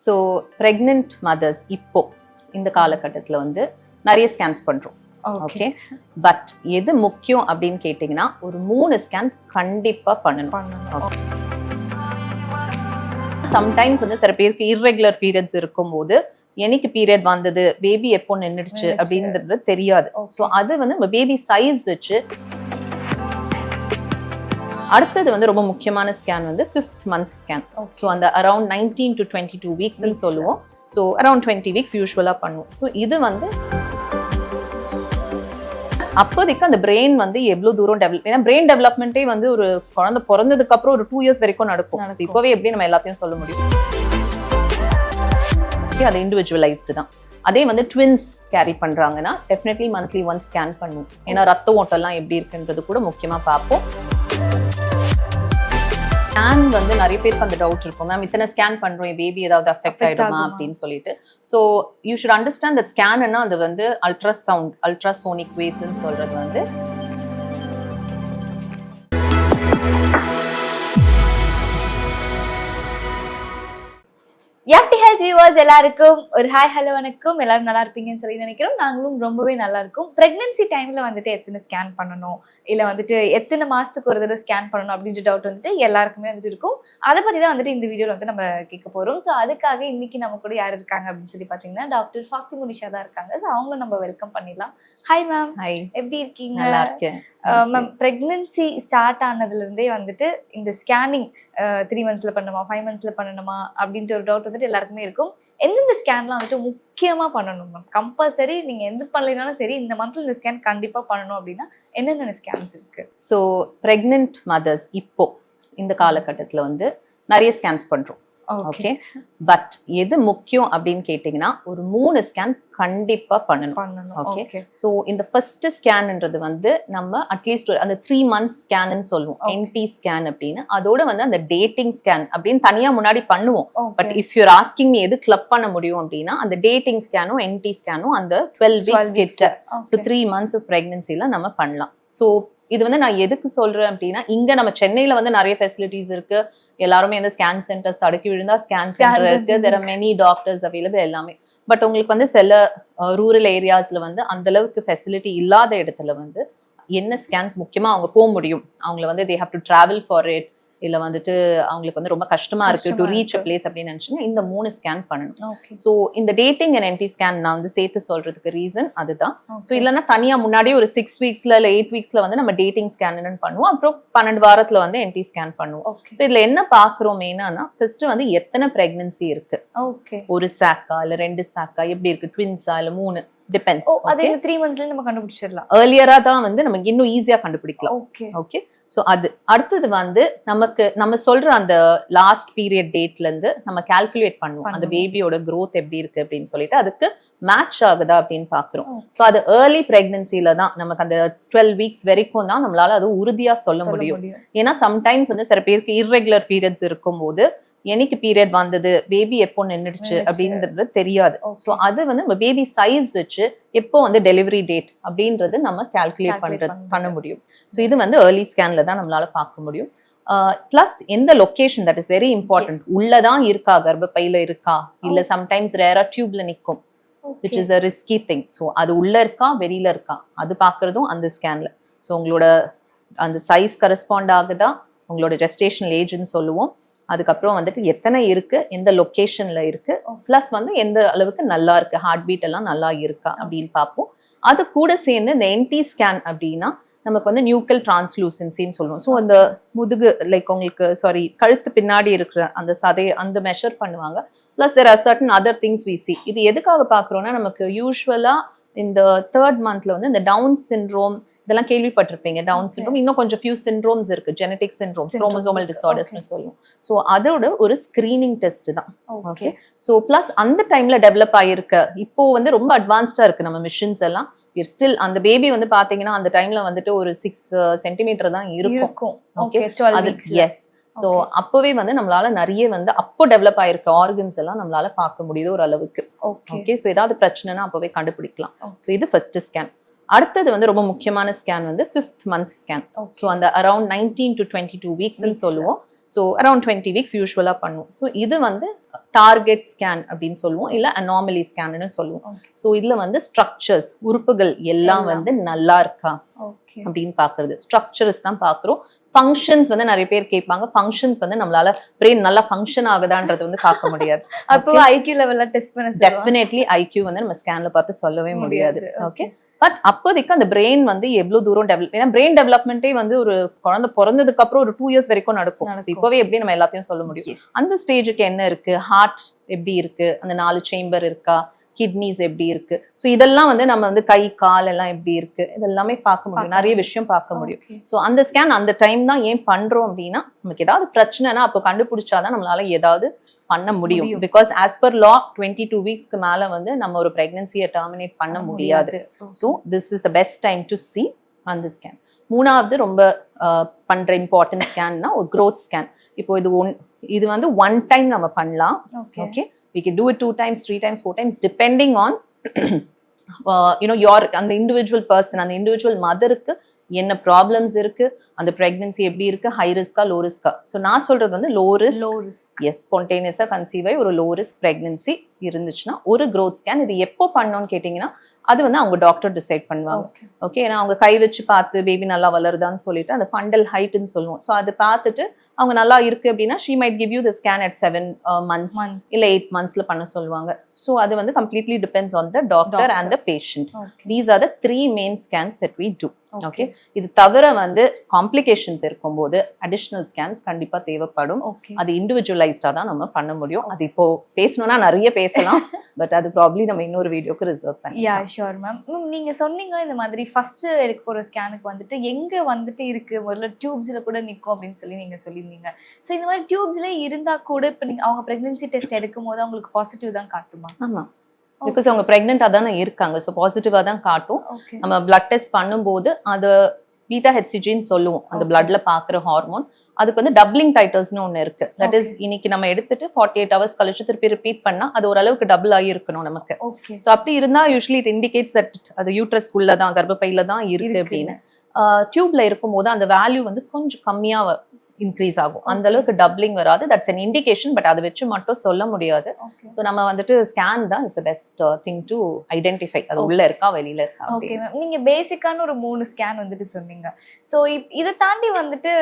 So pregnant mothers இப்போ இந்த காலகட்டத்தில் வந்து நிறைய ஸ்கேன்ஸ் பண்ணுறோம். ஓகே, பட் எது முக்கியம் அப்படின்னு கேட்டிங்கன்னா ஒரு 3 ஸ்கேன் கண்டிப்பாக பண்ணணும். சம்டைம்ஸ் வந்து சில பேருக்கு இர்ரெகுலர் பீரியட்ஸ் இருக்கும்போது எனக்கு பீரியட் வந்தது, பேபி எப்போ நின்றுடுச்சு அப்படின்றது தெரியாது. ஸோ அது வந்து நம்ம பேபி சைஸ் வச்சு. அடுத்தது வந்து ரொம்ப முக்கியமான ஸ்கேன் வந்து 5th month ஸ்கேன். ஸோ அந்த அரௌண்ட் 19 to 22 வீக்ஸ்ன்னு சொல்லுவோம். ஸோ அரௌண்ட் 20 வீக்ஸ் யூஸ்வலாக பண்ணுவோம். ஸோ இது வந்து அப்போதைக்கு அந்த பிரெயின் வந்து எவ்வளோ தூரம் டெவலப், ஏன்னா பிரெயின் டெவலப்மெண்ட்டே வந்து ஒரு குழந்தை பிறந்ததுக்கு அப்புறம் ஒரு 2 years வரைக்கும் நடக்கும். ஸோ இப்போவே எப்படி நம்ம எல்லாத்தையும் சொல்ல முடியும்? அது இண்டிவிஜுவலைஸ்டு தான். அதே வந்து ட்வின்ஸ் கேரி பண்றாங்கன்னா டெஃபினெட்லி மந்த்லி ஒன்ஸ் ஸ்கேன் பண்ணுவோம். ஏன்னா ரத்த ஓட்டம்லாம் எப்படி இருக்குன்றது கூட முக்கியமா பார்ப்போம். ஸ்கேன் வந்து நிறைய பேருக்கு அந்த டவுட் இருக்கும், மேம் இத்தனை ஸ்கேன் பண்றோம், பேபி ஏதாவது அஃபெக்ட் ஆயிடுமா அப்படின்னு சொல்லிட்டு. So you should understand that ஸ்கேன்னா அது வந்து அல்ட்ராசவுண்ட், அல்ட்ராசோனிக் வேவ்ஸ்ன்னு சொல்றது வந்து FT Health viewers எல்லாருக்கும் ஒரு ஹாய் ஹலோ வணக்கம். எல்லாரும் நல்லா இருப்பீங்கன்னு சொல்லி நினைக்கிறோம். நாங்களும் ரொம்பவே நல்லா இருக்கும். பிரெக்னன்சி டைம்ல வந்துட்டு எத்தனை ஸ்கேன் பண்ணணும், இல்ல வந்துட்டு எத்தனை மாசத்துக்கு ஒரு தடவை ஸ்கேன் பண்ணணும் அப்படின்ற டவுட் வந்துட்டு எல்லாருக்குமே வந்துட்டு இருக்கும். அதை பத்தி தான் வந்துட்டு இந்த வீடியோல வந்து நம்ம கேட்க போறோம். ஸோ அதுக்காக இன்னைக்கு நம்ம கூட யார் இருக்காங்க அப்படின்னு சொல்லி பாத்தீங்கன்னா டாக்டர் ஃபாத்தி முனிஷா தான் இருக்காங்க. ஸோ அவங்களும் நம்ம வெல்கம் பண்ணிடலாம். Hi ma'am. ஹாய், எப்படி இருக்கீங்க? நல்லா இருக்கேன் மேம். பிரெக்னன்சி ஸ்டார்ட் ஆனதுல இருந்தே வந்துட்டு இந்த ஸ்கேனிங் 3 monthsல பண்ணணுமா 5 monthsல பண்ணணுமா அப்படின்ற ஒரு டவுட் வந்துட்டு எல்லாருக்குமே இருக்கும். எந்தெந்த ஸ்கேன்லாம் வந்துட்டு முக்கியமா பண்ணணும் மேம்? கம்பல்சரி நீங்க எந்த பண்ணலைனாலும் சரி இந்த மந்த்ல இந்த ஸ்கேன் கண்டிப்பா பண்ணணும் அப்படின்னா என்னென்ன ஸ்கேன்ஸ் இருக்கு? ஸோ ப்ரெக்னென்ட் மதர்ஸ் இப்போ இந்த காலகட்டத்தில் வந்து நிறைய ஸ்கேன்ஸ் பண்றோம். ஓகே, பட் எது முக்கியம் அப்படின்னு கேட்டிங்கன்னா ஒரு 3 ஸ்கேன் கண்டிப்பா பண்ணணும். ஓகே, ஸோ இந்த ஃபர்ஸ்ட் ஸ்கேன்ன்றது வந்து நம்ம அட்லீஸ்ட் அந்த 3 months ஸ்கேன்னு சொல்லுவோம், NT ஸ்கேன் அப்படின்னு. அதோட வந்து அந்த டேட்டிங் ஸ்கேன் அப்படின்னு தனியா முன்னாடி பண்ணுவோம். But if you're asking me எது கிளப் பண்ண முடியும் அப்படின்னா அந்த டேட்டிங் ஸ்கேனும் NT ஸ்கேனும் அந்த 12 weeks கிட்ட, ஸோ 3 months ஆஃப் பிரெக்னன்சில நம்ம பண்ணலாம். ஸோ இது வந்து நான் எதுக்கு சொல்றேன் அப்படின்னா இங்க நம்ம சென்னையில வந்து நிறைய ஃபெசிலிட்டிஸ் இருக்கு. எல்லாருமே இந்த ஸ்கேன் சென்டர்ஸ் தடுக்கி விழுந்தா ஸ்கேன் சென்டர் இருக்கு, there are many doctors available எல்லாமே. பட் உங்களுக்கு வந்து சில ரூரல் ஏரியாஸ்ல வந்து அந்த அளவுக்கு ஃபெசிலிட்டி இல்லாத இடத்துல வந்து என்ன ஸ்கேன்ஸ் முக்கியமா அவங்க போக முடியும், அவங்கள வந்து they have to travel for it, இல்ல வந்துட்டு அவங்களுக்கு வந்து ரொம்ப கஷ்டமா இருக்கு டு ரீச் அ பிளேஸ் அப்படின்னு நினைச்சீங்கன்னா இந்த 3 ஸ்கேன் பண்ணணும். ஸோ இந்த டேட்டிங் அண்ட் NT ஸ்கேன் நான் வந்து சேர்த்து சொல்றதுக்கு ரீசன் அதுதான். ஸோ இல்லைன்னா தனியா முன்னாடியே ஒரு 6 weeksல இல்ல 8 weeksல வந்து நம்ம டேட்டிங் ஸ்கேன் பண்ணுவோம், அப்புறம் 12 வாரத்துல வந்து NT ஸ்கேன் பண்ணுவோம். ஸோ இதுல என்ன பாக்குறோம் மெயினா ஃபர்ஸ்ட் வந்து எத்தனை பிரெக்னன்சி இருக்கு, ஒரு சாக்கா இல்ல 2 சாக்கா, எப்படி இருக்கு, ட்வின்ஸா இல்ல 3, டிபெண்ட்ஸ். அது 3 monthsல நம்ம கண்டுபிடிச்சிடலாம். ஏர்லியரா தான் வந்து நமக்கு இன்னும் ஈஸியா கண்டுபிடிக்கலாம். ஓகே, சோ அது அடுத்தது வந்து நம்ம சொல்ற அந்த லாஸ்ட் பீரியட் டேட்ல இருந்து நம்ம கால்குலேட் பண்ணுவோம் அந்த பேபியோட growth எப்படி இருக்கு அப்படின்னு சொல்லிட்டு அதுக்கு மேட்ச் ஆகுதா அப்படின்னு பாக்குறோம். சோ அது ஏர்லி பிரெக்னன்சில தான் நமக்கு அந்த 12 weeks வரைக்கும் தான் நம்மளால அது உறுதியா சொல்ல முடியும். ஏன்னா சம்டைம்ஸ் வந்து சில பேருக்கு இர்ரெகுலர் பீரியட்ஸ் இருக்கும்போது எனக்கு பீரியட் வந்தது, பேபி எப்போ நின்றுடுச்சு அப்படின்றது தெரியாது. ஸோ அது வந்து நம்ம பேபி சைஸ் வச்சு எப்போ வந்து டெலிவரி டேட் அப்படின்றது நம்ம கால்குலேட் பண்ண முடியும். ஸோ இது வந்து ஏர்லி ஸ்கேன்ல தான் நம்மளால பார்க்க முடியும். பிளஸ் எந்த location, that is very important. உள்ளதான் இருக்கா, கர்ப்பப்பையில இருக்கா, இல்ல சம்டைம்ஸ் ரேரா டியூப்ல நிற்கும், which is a risky thing. So அது உள்ள இருக்கா வெளியில இருக்கா அது பார்க்கறதும் அந்த ஸ்கேன்ல. ஸோ உங்களோட அந்த சைஸ் கரெஸ்பாண்ட் ஆகுதா, உங்களோட ஜெஸ்டேஷனல் ஏஜ்னு சொல்லுவோம். அதுக்கப்புறம் வந்துட்டு எத்தனை இருக்கு, எந்த லொகேஷன்ல இருக்கு, பிளஸ் வந்து எந்த அளவுக்கு நல்லா இருக்கு, ஹார்ட் பீட் எல்லாம் நல்லா இருக்கா அப்படின்னு பார்ப்போம். அது கூட சேர்ந்து இந்த NT ஸ்கேன் அப்படின்னா நமக்கு வந்து நியூக்கல் டிரான்ஸ்லூசன்சின்னு சொல்லுவோம். ஸோ அந்த முதுகு லைக் உங்களுக்கு கழுத்து பின்னாடி இருக்கிற அந்த சதையை அந்த மெஷர் பண்ணுவாங்க. Plus there are certain other things we see. இது எதுக்காக பார்க்குறோம்னா நமக்கு யூஸ்வலா இந்த 3rd monthல வந்து இந்த டவுன் சிண்ட்ரோம் இதெல்லாம் கேள்விப்பட்டிருப்பீங்க. டவுன் சிண்ட்ரோம், இன்னும் கொஞ்சம் ஃபியூ சிண்ட்ரோம்ஸ் இருக்கு, ஜெனடிக் சிண்ட்ரோம்ஸ், குரோமோசோமல் டிசார்டர்ஸ்னு சொல்லுவோம். ஸோ அதோட ஒரு ஸ்கிரீனிங் டெஸ்ட் தான். ஓகே, ஸோ பிளஸ் அந்த டைம்ல டெவலப் ஆகிருக்க இப்போ வந்து ரொம்ப அட்வான்ஸ்டா இருக்கு நம்ம மிஷின்ஸ் எல்லாம். ஸ்டில் அந்த பேபி வந்து பாத்தீங்கன்னா அந்த டைம்ல வந்துட்டு ஒரு 6 centimeter தான் இருக்கும். Okay, S. ஸோ அப்பவே வந்து நம்மளால நிறைய வந்து அப்போ டெவலப் ஆயிருக்க ஆர்கன்ஸ் எல்லாம் நம்மளால பார்க்க முடியுது ஒரு அளவுக்கு. ஓகே, ஸோ ஏதாவது பிரச்சனைனா அப்பவே கண்டுபிடிக்கலாம். ஸோ இது ஃபர்ஸ்ட் ஸ்கேன். அடுத்தது வந்து ரொம்ப முக்கியமான ஸ்கேன் வந்து 5th month ஸ்கேன். ஸோ அந்த அரௌண்ட் 19 to 22 வீக்ஸ்ன்னு சொல்லுவோம். ஸோ அரௌண்ட் 20 வீக்ஸ் யூஸ்வலா பண்ணுவோம். ஸோ இது வந்து டார்கெட் ஸ்கேன் அப்படின்னு சொல்லுவோம், இல்ல அனாமலி ஸ்கேன்னு சொல்லுவோம். ஸோ இதுல வந்து ஸ்ட்ரக்சர்ஸ், உறுப்புகள் எல்லாம் வந்து நல்லா இருக்கா அப்படின்னு பாக்குறது. ஸ்ட்ரக்சர்ஸ் தான் பாக்குறோம். ஃபங்க்ஷன்ஸ் வந்து நிறைய பேர் கேட்பாங்க. ஃபங்க்ஷன்ஸ் வந்து நம்மளால பிரெயின் நல்லா ஃபங்க்ஷன் ஆகுதான்றது வந்து பார்க்க முடியாது. அப்போ ஐக்யூ லெவல்ல டெஸ்ட் பண்ண டெஃபினெட்லி ஐக்யூ வந்து நம்ம ஸ்கேன்ல பார்த்து சொல்லவே முடியாது. ஓகே, பட் அப்போதைக்கு அந்த பிரெயின் வந்து எவ்வளவு தூரம் டெவலப், ஏன்னா பிரெயின் டெவலப்மெண்ட்டே வந்து ஒரு குழந்தை பிறந்ததுக்கு அப்புறம் ஒரு 2 years வரைக்கும் நடக்கும். இப்பவே எப்படி நம்ம எல்லாத்தையும் சொல்ல முடியும்? அந்த ஸ்டேஜுக்கு என்ன இருக்கு, ஹார்ட் எப்படி இருக்கு, அந்த 4 சேம்பர் இருக்கா, கிட்னிஸ் எப்படி இருக்கு, ஸோ இதெல்லாம் வந்து நம்ம வந்து கை கால் எல்லாம் எப்படி இருக்கு, இதெல்லாமே பார்க்க முடியும், நிறைய விஷயம் பார்க்க முடியும். ஸோ அந்த ஸ்கேன் அந்த டைம் தான் ஏன் பண்றோம் அப்படின்னா, நமக்கு ஏதாவது பிரச்சனைனா அப்போ கண்டுபிடிச்சாதான் நம்மளால ஏதாவது பண்ண முடியும். பிகாஸ் ஆஸ் பர் லா 22 வீக்ஸ்க்கு மேல வந்து நம்ம ஒரு பிரெக்னன்சியை டெர்மினேட் பண்ண முடியாது. So this is the best time to C அந்த ஸ்கேன். மூணாவது ரொம்ப பண்ற இம்பார்ட்டன்ட் ஸ்கேன்னா ஒரு growth ஸ்கேன். இப்போ இது வந்து 1 டைம் நம்ம பண்ணலாம். Okay, we can do it 2 times, 3 times, 4 times depending on your அந்த இண்டிவிஜுவல் பர்சன், அந்த இண்டிவிஜுவல் மதருக்கு என்ன ப்ராப்ளம்ஸ் இருக்கு, அந்த பிரெக்னன்சி எப்படி இருக்கு, ஹை ரிஸ்கா லோ ரிஸ்கா. ஸோ நான் சொல்றது வந்து லோ ரிஸ்க். எஸ், ஸ்பான்டேனியஸா கன்சீவ் ஆகி ஒரு லோ ரிஸ்க் பிரெக்னன்சி இருந்துச்சுன்னா ஒரு growth ஸ்கேன். இது எப்போ பண்ணணும்னு கேட்டீங்கன்னா அது வந்து அவங்க டாக்டர் டிசைட் பண்ணுவாங்க. ஓகே, ஏன்னா அவங்க கை வச்சு பார்த்து பேபி நல்லா வளருதான்னு சொல்லிட்டு அந்த ஃபண்டல் ஹைட்னு சொல்லுவோம். ஸோ அதை பார்த்துட்டு அவங்க நல்லா இருக்கு அப்படின்னா she might give you the scan at 7 months இல்ல 8 monthsல பண்ண சொல்லுவாங்க. ஸோ அது வந்து completely depends on the doctor and the patient. These are the 3 main scans that we do. Okay, இது தவிர வந்து காம்ப்ளிகேஷன்ஸ் இருக்கும்போது அடிஷனல் ஸ்கேன்ஸ் கண்டிப்பா தேவைப்படும். அது இண்டிவிஜுவலைஸ்டா தான் நம்ம பண்ண முடியும். அது இப்போ பேசணும்னா நிறைய பேசலாம், பட் அது ப்ராபப்லி நம்ம இன்னொரு வீடியோக்கு ரிசர்வ் பண்ணி. Yeah sure ma'am. நீங்க சொன்னீங்க இந்த மாதிரி ஃபர்ஸ்ட் எடுக்க போற ஸ்கேனுக்கு வந்துட்டு எங்க வந்துட்டு இருக்கு, முதல்ல டியூப்ஸ்ல கூட நிக்கும் அப்படின்னு சொல்லி நீங்க சொல்லியிருந்தீங்க. ஸோ இந்த மாதிரி டியூப்ஸ்ல இருந்தா கூட இப்போ நீங்க அவங்க பிரெக்னன்சி டெஸ்ட் எடுக்கும் போது அவங்களுக்கு பாசிட்டிவ் தான் காட்டுமா? ஆமா, பிகாஸ் அவங்க பிரெக்னெண்டா தானே இருக்காங்க. ஸோ பாசிட்டிவா தான் காட்டும். நம்ம பிளட் டெஸ்ட் பண்ணும்போது அது பீட்டா ஹெச்சிஜின்னு சொல்லுவோம், அந்த பிளட்ல பாக்குற ஹார்மோன். அதுக்கு வந்து டபுளிங் டைட்டர்ஸ்னு ஒண்ணு இருக்கு. தட் இஸ் இன்னைக்கு நம்ம எடுத்துட்டு 48 hours கழிச்சு திருப்பி ரிப்பீட் பண்ணா அது ஓரளவுக்கு டபுள் ஆகி இருக்கணும் நமக்கு. ஸோ அப்படி இருந்தா யூஸ்வலி இட் இண்டிகேட்ஸ் தட் அது யூட்ரஸ்குள்ள தான், கர்ப்பப்பையில தான் இருக்கு அப்படின்னு. டியூப்ல இருக்கும் போது அந்த வேல்யூ வந்து கொஞ்சம் கம்மியா இன்க்ரீஸ் ஆகும். அந்த அளவுக்கு டப்ளிங் வராது. தட்ஸ் an இண்டிகேஷன், பட் அதை வச்சு மட்டும் சொல்ல முடியாது. ஸோ நம்ம வந்துட்டு ஸ்கேன் தான் is the best thing to identify அது உள்ள இருக்கா வெளியில இருக்கா. ஓகே மேம், நீங்க பேசிக்கான ஒரு 3 ஸ்கேன் வந்துட்டு சொன்னீங்க. ஸோ இதை தாண்டி வந்துட்டு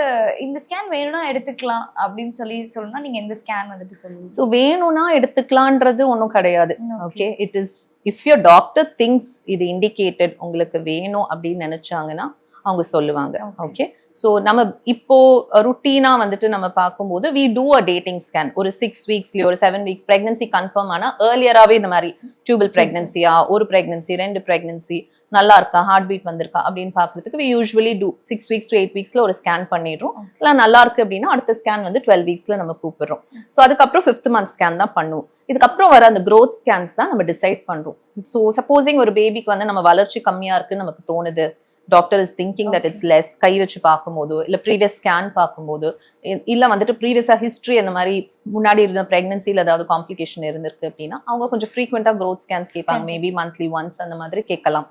இந்த ஸ்கேன் வேணும்னா எடுத்துக்கலாம் அப்படின்னு சொல்லணும்னா நீங்க எந்த ஸ்கேன் வந்துட்டு சொல்லுவீங்க? ஸோ வேணும்னா எடுத்துக்கலான்றது ஒன்றும் கிடையாது. Okay, it is if your doctor things இது இண்டிகேட்டட் உங்களுக்கு வேணும் அப்படின்னு நினைச்சாங்கன்னா அவங்க சொல்லுவாங்க. ஓகே, ஸோ நம்ம இப்போ ருட்டீனா வந்துட்டு நம்ம பார்க்கும்போது we do a dating scan. ஒரு 6 weeksலயோ ஒரு 7 weeks பிரெக்னன்சி கன்ஃபார்ம் ஆனா ஏர்லியராகவே இந்த மாதிரி டியூபல் பிரெக்னன்சியா, ஒரு பிரெக்னன்சி, 2 பிரெக்னன்சி, நல்லா இருக்கா, ஹார்ட் பீட் வந்திருக்கா அப்படின்னு பாக்குறதுக்கு we usually do 6 weeks to 8 weeksல ஒரு ஸ்கேன் பண்ணிடுறோம். இல்லை நல்லா இருக்கு அப்படின்னா அடுத்த ஸ்கேன் வந்து 12 weeksல நம்ம கூப்பிடுறோம். ஸோ அதுக்கப்புறம் 5th month ஸ்கேன் தான் பண்ணுவோம். இதுக்கப்புறம் வர அந்த growth ஸ்கேன்ஸ் தான் நம்ம டிசைட் பண்றோம். ஸோ சப்போசிங் ஒரு பேபிக்கு வந்து நம்ம வளர்ச்சி கம்மியா இருக்குன்னு நமக்கு தோணுது, doctor is thinking that it's less, கை வச்சு பார்க்கும்போது இல்ல ப்ரீவியஸ் ஸ்கேன் பார்க்கும்போது இல்ல வந்துட்டு ப்ரீவியஸா ஹிஸ்டரி அந்த மாதிரி முன்னாடி இருந்த பிரெக்னன்சில ஏதாவது காம்ப்ளிகேஷன் இருந்திருக்கு அப்படின்னா அவங்க கொஞ்சம் ஃப்ரீக்வெண்டா growth ஸ்கேன்ஸ் கேட்பாங்க. மேபி மந்த்லி ஒன்ஸ் அந்த மாதிரி கேட்கலாம்.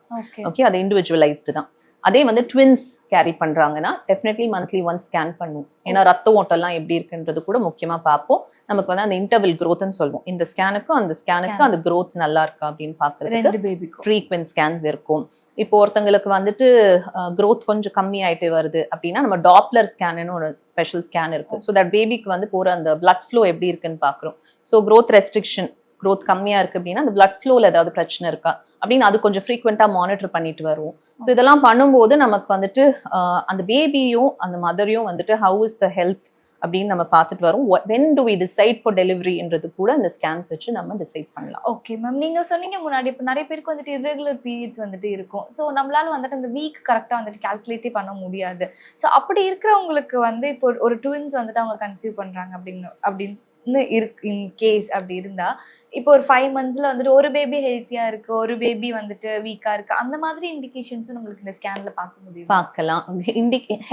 ஓகே, அது இண்டிவிஜுவலைஸ்டு தான். அதே வந்து ட்வின்ஸ் கேரி பண்றாங்கன்னா டெஃபினெட்லி மந்த்லி ஒன்ஸ் ஸ்கேன் பண்ணுவோம். ஏன்னா ரத்த ஓட்டம்லாம் எப்படி இருக்குன்றது கூட முக்கியமா பார்ப்போம். நமக்கு வந்து அந்த இன்டர்வல் growthன்னு சொல்லுவோம். இந்த ஸ்கேனுக்கும் அந்த ஸ்கேனுக்கு அந்த growth நல்லா இருக்கா அப்படின்னு பாக்குறதுக்கு ஃப்ரீக்வென்ட் ஸ்கேன்ஸ் இருக்கும். இப்போ ஒருத்தங்களுக்கு வந்துட்டு growth கொஞ்சம் கம்மி ஆயிட்டே வருது அப்படின்னா நம்ம டாப்லர் ஸ்கேன்னு ஒரு ஸ்பெஷல் ஸ்கேன் இருக்கு. ஸோ தட் பேபிக்கு வந்து போற அந்த பிளட் ஃப்ளோ எப்படி இருக்குன்னு பாக்குறோம். ஸோ growth ரெஸ்ட்ரிக்ஷன், growth கம்மியா இருக்கு அப்படின்னா அந்த பிளட் ஃப்ளோல ஏதாவது பிரச்சனை இருக்கா அப்படின்னு அது கொஞ்சம் ஃப்ரீக்வெண்டா மானிட்டர் பண்ணிட்டு வருவோம். ஸோ இதெல்லாம் பண்ணும்போது நமக்கு வந்துட்டு அந்த பேபியும் அந்த மதரையும் வந்துட்டு ஹவு இஸ் த ஹெல்த் அப்படின்னு நம்ம பார்த்துட்டு வரோம். when do we decide for delivery என்றது கூட அந்த ஸ்கேன்ஸ் வச்சு நம்ம டிசைட் பண்ணலாம். ஓகே மேம், நீங்க சொன்னீங்க முன்னாடி இப்போ நிறைய பேருக்கு வந்துட்டு irregular periods வந்துட்டு இருக்கும். ஸோ நம்மளால வந்துட்டு அந்த வீக் கரெக்டாக வந்துட்டு கால்குலேட்டே பண்ண முடியாது. ஸோ அப்படி இருக்கிறவங்களுக்கு வந்து இப்போ ஒரு ட்வின்ஸ் வந்துட்டு அவங்க கன்சீவ் பண்றாங்க அப்படின்னு இருக்கு இன் கேஸ் அப்படி இருந்தா இப்போ ஒரு 5 monthsல வந்துட்டு ஒரு பேபி ஹெல்த்தியா இருக்கு, ஒரு பேபி வந்துட்டு வீக்கா இருக்கு, அந்த மாதிரி இண்டிகேஷன்ஸும் நம்மளுக்கு இந்த ஸ்கேன்ல பார்க்க முடியும். பார்க்கலாம்.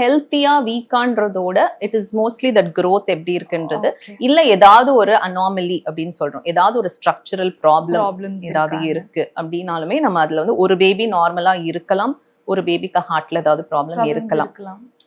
ஹெல்த்தியா வீக்கான்றதோட it is mostly that growth எப்படி இருக்குன்றது, இல்ல ஏதாவது ஒரு அனாமலி அப்படின்னு சொல்றோம், ஏதாவது ஒரு ஸ்ட்ரக்சரல் ப்ராப்ளம் ஏதாவது இருக்கு அப்படின்னாலுமே நம்ம அதுல வந்து ஒரு பேபி நார்மலா இருக்கலாம், ஒரு பேபிக்கு ஹார்ட்ல ஏதாவது ப்ராப்ளம் இருக்கலாம்.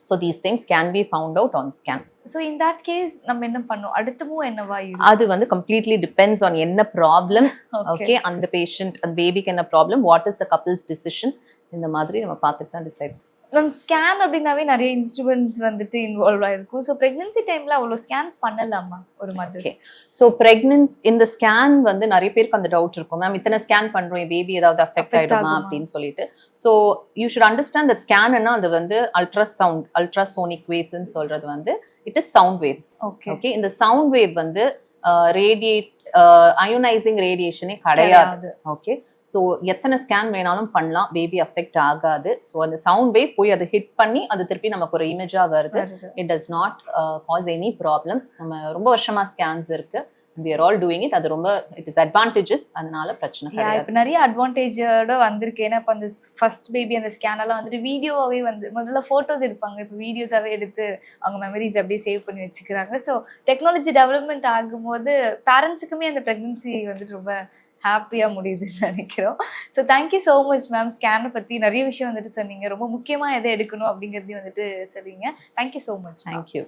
So these things can be found out on scan. So in that case நம்ம என்ன பண்ணோம், அடுத்த மூவ் என்னவா இருக்கும்? அது வந்து கம்ப்ளீட்லி டிபெண்ட்ஸ் ஆன் என்ன ப்ராப்ளம், ஓகே, அந்த பேஷண்ட் அந்த பேபிக்கு என்ன problem, what is the couple's decision, இந்த மாதிரி நம்ம பார்த்துட்டு தான் டிசைட். மேம் ஸ்கேன் அப்படின்னாவே நிறைய இன்ஸ்ட்ருமெண்ட்ஸ் வந்துட்டு இன்வால்வ் ஆயிருக்கும். ஸோ பிரெக்னன்சி டைம்ல அவ்வளோ ஸ்கேன்ஸ் பண்ணலாமா ஒரு மாதிரி? ஓகே, ஸோ பிரெக்னன்ஸ் இந்த ஸ்கேன் வந்து நிறைய பேருக்கு அந்த டவுட் இருக்கும், மேம் இத்தனை ஸ்கேன் பண்றோம், என் பேபி ஏதாவது அஃபெக்ட் ஆயிடுமா அப்படின்னு சொல்லிட்டு. So you should understand that ஸ்கேன்னா அது வந்து அல்ட்ராசோனிக் வேவ்ஸ்ன்னு சொல்றது வந்து it is sound waves. Okay, இந்த சவுண்ட் வேவ் வந்து ரேடியேட் அயோனைசிங் ரேடியேஷனே கிடையாது. ஓகே, ஸோ எத்தனை ஸ்கேன் வேணாலும் பண்ணலாம், பேபி அஃபெக்ட் ஆகாது. ஸோ அந்த சவுண்ட் வேவ் போய் அதை ஹிட் பண்ணி அது திருப்பி நமக்கு ஒரு இமேஜா வருது. It does naught cos any problem. நம்ம ரொம்ப வருஷமா ஸ்கேன்ஸ் இருக்கு, we are all doing it. அது ரொம்ப இட் இஸ் அட்வான்டேஜஸ், அதனால பிரச்சனை கிடையாது. இப்போ நிறைய அட்வான்டேஜோட வந்திருக்கு. ஏன்னா இப்போ அந்த ஃபர்ஸ்ட் பேபி அந்த ஸ்கேன் எல்லாம் வந்துட்டு வீடியோவாகவே வந்து முதல்ல ஃபோட்டோஸ் எடுப்பாங்க, இப்போ வீடியோஸாகவே எடுத்து அவங்க மெமரிஸ் அப்படியே சேவ் பண்ணி வச்சுக்கிறாங்க. ஸோ டெக்னாலஜி டெவலப்மெண்ட் ஆகும்போது பேரண்ட்ஸுக்குமே அந்த ப்ரெக்னன்சி வந்துட்டு ரொம்ப ஹாப்பியாக முடியுதுன்னு நினைக்கிறோம். So thank you so much ma'am. ஸ்கேனை பற்றி நிறைய விஷயம் வந்துட்டு சொன்னீங்க, ரொம்ப முக்கியமாக எதை எடுக்கணும் அப்படிங்கிறதையும் வந்துட்டு சொல்லிங்க. Thank you so much. தேங்க்யூ.